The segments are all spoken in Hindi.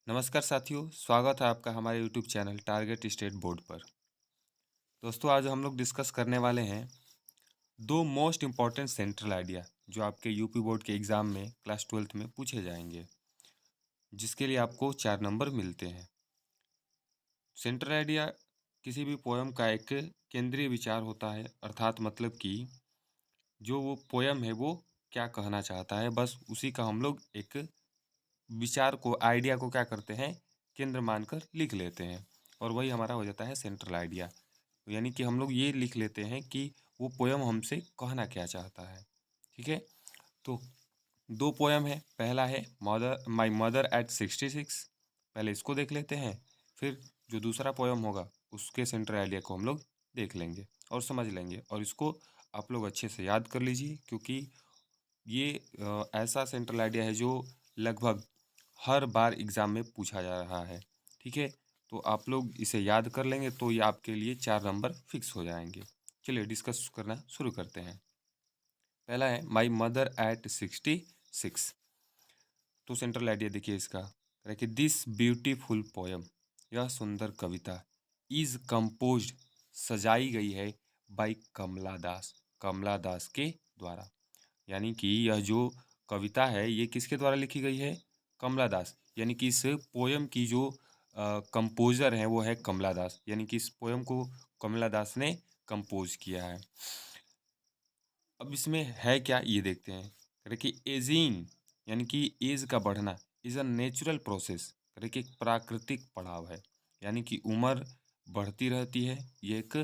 नमस्कार साथियों, स्वागत है आपका हमारे YouTube channel target state board पर। दोस्तों, आज हम लोग डिस्कस करने वाले हैं दो मोस्ट इम्पॉर्टेंट सेंट्रल आइडिया जो आपके यूपी बोर्ड के एग्ज़ाम में क्लास 12th में पूछे जाएंगे, जिसके लिए आपको 4 नंबर मिलते हैं। सेंट्रल आइडिया किसी भी पोयम का एक केंद्रीय विचार होता है, अर्थात मतलब कि जो वो पोयम है वो क्या कहना चाहता है, बस उसी का हम लोग एक विचार को, आइडिया को क्या करते हैं, केंद्र मानकर लिख लेते हैं और वही हमारा हो जाता है सेंट्रल आइडिया। यानी कि हम लोग ये लिख लेते हैं कि वो पोयम हमसे कहना क्या चाहता है। ठीक है, तो दो पोयम है। पहला है मदर माई मदर एट 66। पहले इसको देख लेते हैं, फिर जो दूसरा पोयम होगा उसके सेंट्रल आइडिया को हम लोग देख लेंगे और समझ लेंगे। और इसको आप लोग अच्छे से याद कर लीजिए, क्योंकि ये ऐसा सेंट्रल आइडिया है जो लगभग हर बार एग्ज़ाम में पूछा जा रहा है। ठीक है, तो आप लोग इसे याद कर लेंगे तो ये आपके लिए 4 नंबर फिक्स हो जाएंगे। चलिए डिस्कस करना शुरू करते हैं। पहला है माई मदर एट 66। तो सेंट्रल आइडिया देखिए इसका है कि दिस ब्यूटीफुल पोयम, यह सुंदर कविता, इज कंपोज्ड, सजाई गई है बाई कमला दास, कमला दास के द्वारा। यानी कि यह जो कविता है ये किसके द्वारा लिखी गई है? कमला दास। यानी कि इस पोयम की जो कंपोज़र हैं वो है कमला दास, यानी कि इस पोयम को कमला दास ने कंपोज किया है। अब इसमें है क्या ये देखते हैं। देखिए एजिंग, यानी कि एज का बढ़ना, इज़ अ नेचुरल प्रोसेस। देखिए एक प्राकृतिक पड़ाव है, यानी कि उम्र बढ़ती रहती है, ये एक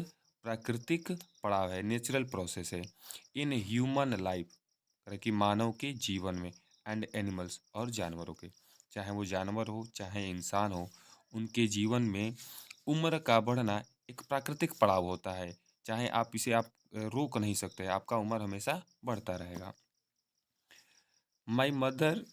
प्राकृतिक पड़ाव है, नेचुरल प्रोसेस है इन ह्यूमन लाइफ, कि मानव के जीवन में, एंड एनिमल्स और जानवरों के, चाहे वो जानवर हो चाहे इंसान हो, उनके जीवन में उम्र का बढ़ना एक प्राकृतिक पड़ाव होता है। चाहे आप इसे रोक नहीं सकते, आपका उम्र हमेशा बढ़ता रहेगा। माई मदर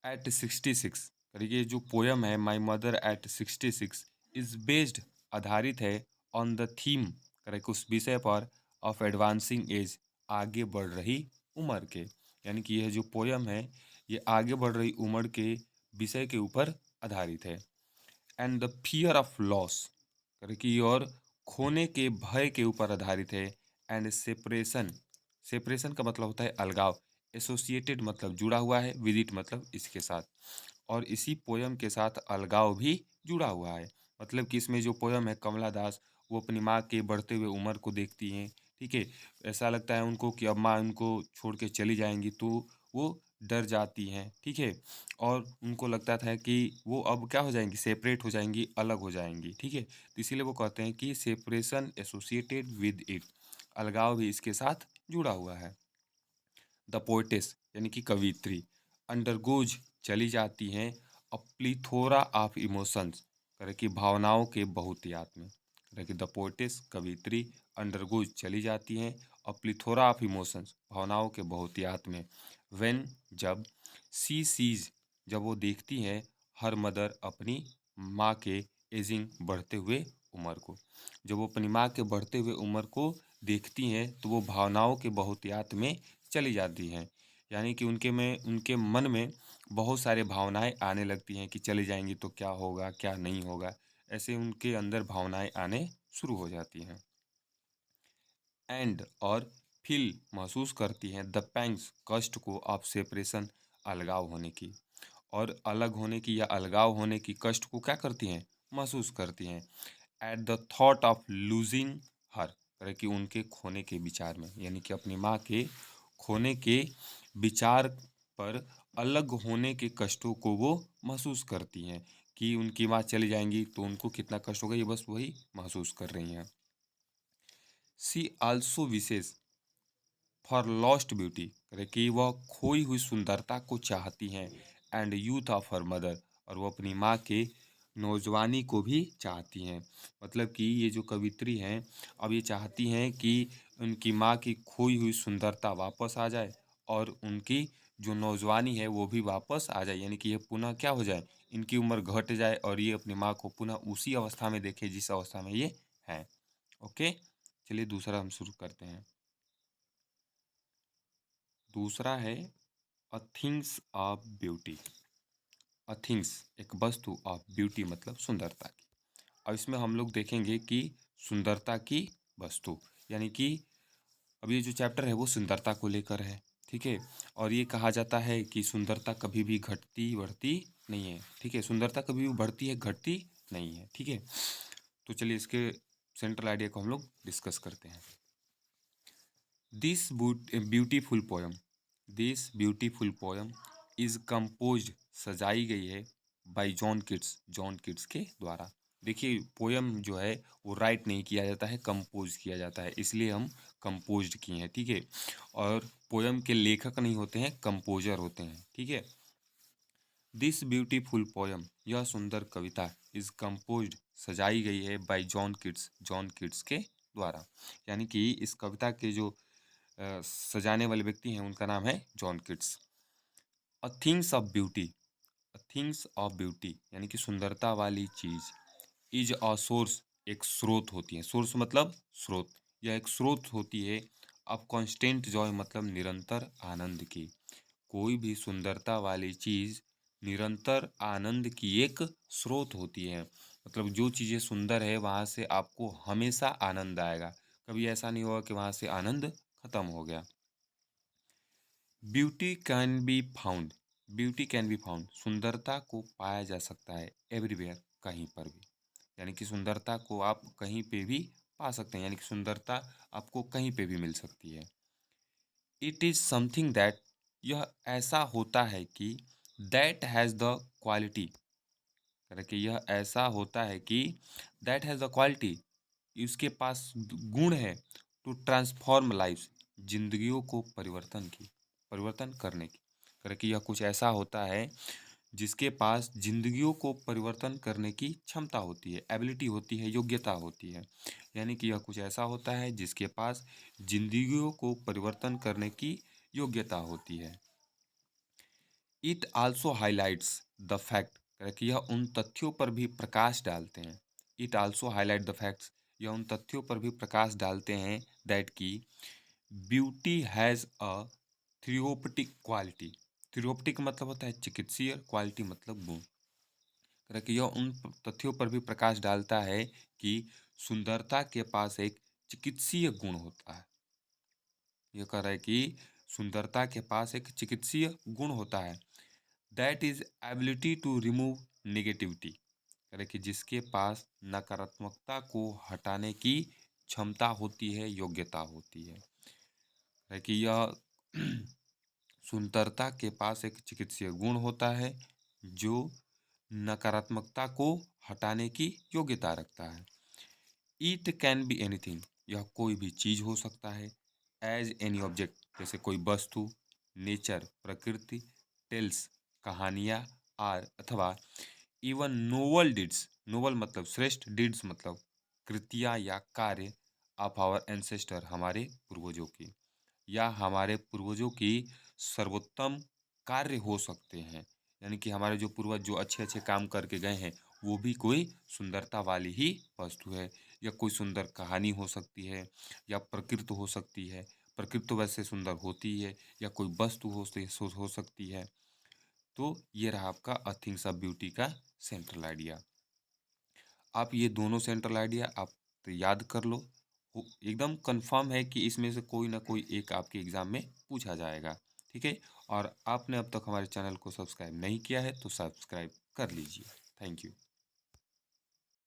एट 66, ये जो पोयम है my mother eight 66 is based, आधारित है ऑन द थीम, करेक्ट, उस विषय पर, ऑफ एडवांसिंग एज, आगे बढ़ रही उम्र के। यानी कि यह जो पोयम है ये आगे बढ़ रही उम्र के विषय के ऊपर आधारित है। And the fear of loss, कि और खोने के भय के ऊपर आधारित है। एंड सेपरेशन, सेपरेशन का मतलब होता है अलगाव, एसोसिएटेड मतलब जुड़ा हुआ है, विद इट मतलब इसके साथ, और इसी पोयम के साथ अलगाव भी जुड़ा हुआ है। मतलब कि इसमें जो पोयम है कमला दास वो अपनी माँ के बढ़ते हुए उम्र को देखती हैं। ठीक है, ऐसा लगता है उनको कि अब माँ उनको छोड़ के चली जाएंगी, तो वो डर जाती हैं। ठीक है, और उनको लगता था कि वो अब क्या हो जाएंगी, सेपरेट हो जाएंगी, अलग हो जाएंगी। ठीक है, तो इसीलिए वो कहते हैं कि सेपरेशन एसोसिएटेड विद इट, अलगाव भी इसके साथ जुड़ा हुआ है। द पोएटेस, यानी कि कवित्री, अंडरगोज, चली जाती हैं, अ प्लीथोरा ऑफ इमोशंस, करे कि भावनाओं के बहुतायत में, करे कि द पोएटेस कवित्री अंडरगोज, चली जाती हैं, अ प्लीथोरा ऑफ इमोशंस, भावनाओं के बहुतायत में, व्हेन, जब, सी सीज, जब वो देखती हैं, हर मदर, अपनी माँ के, एजिंग, बढ़ते हुए उम्र को, जब वो अपनी माँ के बढ़ते हुए उम्र को देखती हैं तो वो भावनाओं के बहुतायत में चली जाती हैं। यानी कि उनके मन में बहुत सारे भावनाएं आने लगती हैं कि चली जाएंगी तो क्या होगा क्या नहीं होगा, ऐसे उनके अंदर भावनाएं आने शुरू हो जाती हैं। एंड, और फील, महसूस करती हैं, द पैंग्स, कष्ट को, ऑफ सेपरेशन, अलगाव होने की, और अलग होने की या अलगाव होने की कष्ट को क्या करती हैं, महसूस करती हैं। At the thought of losing her, कि उनके खोने के विचार में, यानी कि अपनी माँ के खोने के विचार पर, अलग होने के कष्टों को वो महसूस करती हैं कि उनकी माँ चली जाएंगी तो उनको कितना कष्ट होगा, ये बस वही महसूस कर रही हैं। She also wishes for lost beauty, कि वह खोई हुई सुंदरता को चाहती हैं, and youth of her mother, और वो अपनी माँ के नौजवानी को भी चाहती हैं। मतलब कि ये जो कवित्री हैं अब ये चाहती हैं कि उनकी माँ की खोई हुई सुंदरता वापस आ जाए, और उनकी जो नौजवानी है वो भी वापस आ जाए, यानी कि ये पुनः क्या हो जाए, इनकी उम्र घट जाए और ये अपनी माँ को पुनः उसी अवस्था में देखे जिस अवस्था में ये हैं। ओके, चलिए दूसरा हम शुरू करते हैं। दूसरा है a things of beauty. A things एक वस्तु ऑफ ब्यूटी मतलब सुंदरता की। अब इसमें हम लोग देखेंगे कि सुंदरता की वस्तु, यानी कि अब ये जो चैप्टर है वो सुंदरता को लेकर है, ठीक है। और ये कहा जाता है कि सुंदरता कभी भी घटती बढ़ती नहीं है, ठीक है। सुंदरता कभी भी बढ़ती है, घटती नहीं है, ठीक है। तो चलिए इसके सेंट्रल आइडिया को हम लोग डिस्कस करते हैं। This beautiful poem this beautiful poem is composed, सजाई गई है बाय जॉन किट्स के द्वारा। देखिए पोयम जो है वो राइट नहीं किया जाता है, कंपोज किया जाता है, इसलिए हम कंपोज्ड किए हैं, ठीक है। और पोयम के लेखक नहीं होते हैं, कंपोजर होते हैं, ठीक है। दिस ब्यूटीफुल पोयम, यह सुंदर कविता, इज कंपोज्ड, सजाई गई है बाय जॉन किट्स के द्वारा। यानी कि इस कविता के जो सजाने वाले व्यक्ति हैं उनका नाम है John Keats. A things of beauty a things of beauty यानी कि सुंदरता वाली चीज, इज अ सोर्स एक स्रोत होती है। सोर्स मतलब स्रोत, यह एक स्रोत होती है। अब कांस्टेंट जॉय मतलब निरंतर आनंद की। कोई भी सुंदरता वाली चीज निरंतर आनंद की एक स्रोत होती है। मतलब जो चीज़ें सुंदर है वहाँ से आपको हमेशा आनंद आएगा, कभी ऐसा नहीं होगा कि वहाँ से आनंद खत्म हो गया। Beauty can be found beauty can be found, सुंदरता को पाया जा सकता है एवरीवेयर, कहीं पर भी। यानी कि सुंदरता को आप कहीं पे भी पा सकते हैं, यानी कि सुंदरता आपको कहीं पे भी मिल सकती है। इट इज समथिंग दैट, यह ऐसा होता है कि दैट हैज़ द क्वालिटी, कि यह ऐसा होता है कि दैट हैज़ द क्वालिटी, इसके पास गुण है, टू ट्रांसफॉर्म लाइफ, जिंदगियों को परिवर्तन करने की। कि यह कुछ ऐसा होता है जिसके पास जिंदगियों को परिवर्तन करने की क्षमता होती है, एबिलिटी होती है, योग्यता होती है। यानी कि यह कुछ ऐसा होता है जिसके पास जिंदगियों को परिवर्तन करने की योग्यता होती है। It also highlights the fact, कि यह उन तथ्यों पर भी प्रकाश डालते हैं। It also highlight the facts, यह उन तथ्यों पर भी प्रकाश डालते हैं दैट की beauty has a theoretic quality. Theoretic मतलब होता है चिकित्सीय, क्वालिटी मतलब गुण। कि यह उन तथ्यों पर भी प्रकाश डालता है कि सुंदरता के पास एक चिकित्सीय गुण होता है। यह कह रहा है कि सुंदरता के पास एक चिकित्सीय गुण होता है। That is ability to remove negativity, कि जिसके पास नकारात्मकता को हटाने की क्षमता होती है, योग्यता होती है कि यह सुंदरता के पास एक चिकित्सीय गुण होता है जो नकारात्मकता को हटाने की योग्यता रखता है। इट कैन बी एनीथिंग, यह कोई भी चीज हो सकता है। एज एनी ऑब्जेक्ट, जैसे कोई वस्तु, नेचर प्रकृति, टेल्स कहानियाँ, आर अथवा इवन नोवल डीड्स, नोवल मतलब श्रेष्ठ, डीड्स मतलब कृतियाँ या कार्य, ऑफ आवर एंसेस्टर हमारे पूर्वजों की, या हमारे पूर्वजों की सर्वोत्तम कार्य हो सकते हैं। यानी कि हमारे जो पूर्वज जो अच्छे अच्छे काम करके गए हैं वो भी कोई सुंदरता वाली ही वस्तु है। या कोई सुंदर कहानी हो सकती है, या प्रकृति हो सकती है, प्रकृति तो वैसे सुंदर होती ही है, या कोई वस्तु हो सकती है। तो ये रहा आपका अ थिंग्स ऑफ ब्यूटी का सेंट्रल आइडिया। आप ये दोनों सेंट्रल आइडिया आप तो याद कर लो, एकदम कंफर्म है कि इसमें से कोई ना कोई एक आपके एग्जाम में पूछा जाएगा, ठीक है। और आपने अब तक हमारे चैनल को सब्सक्राइब नहीं किया है तो सब्सक्राइब कर लीजिए। Thank you.